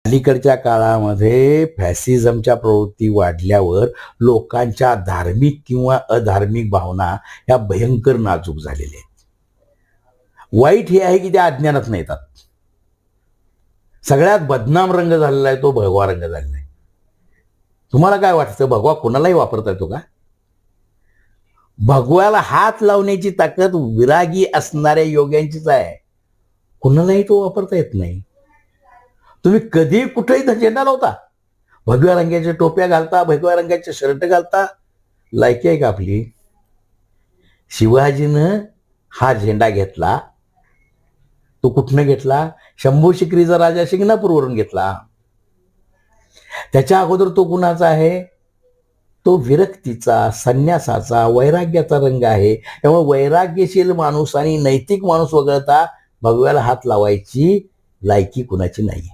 अलीकडच्या काळामध्ये फॅसिझमच्या प्रवृत्ती वाढल्यावर लोकांच्या धार्मिक किंवा अधार्मिक भावना ह्या भयंकर नाजूक झालेल्या आहेत. वाईट हे आहे की त्या अज्ञानात नाही येतात. सगळ्यात बदनाम रंग झालेला आहे तो भगवा रंग झालेला आहे. तुम्हाला काय वाटतं, भगवा कोणालाही वापरता येतो का? भगव्याला हात लावण्याची ताकद विरागी असणाऱ्या योग्यांचीच आहे, कुणालाही तो वापरता येत नाही. तुम्ही कधी कुठेही झेंडा लावता, भगव्या रंगाच्या टोप्या घालता, भगव्या रंगाचे शर्ट घालता, लायकी आहे का आपली? शिवाजीनं हा झेंडा घेतला, तो कुठनं घेतला? शंभू शिकरीचा राजा शिंगणापूरवरून घेतला. त्याच्या अगोदर तो कुणाचा आहे? तो विरक्तीचा, संन्यासाचा, वैराग्याचा रंग आहे. त्यामुळे वैराग्यशील माणूस आणि नैतिक माणूस वगळता भगव्याला हात लावायची लायकी कुणाची नाही.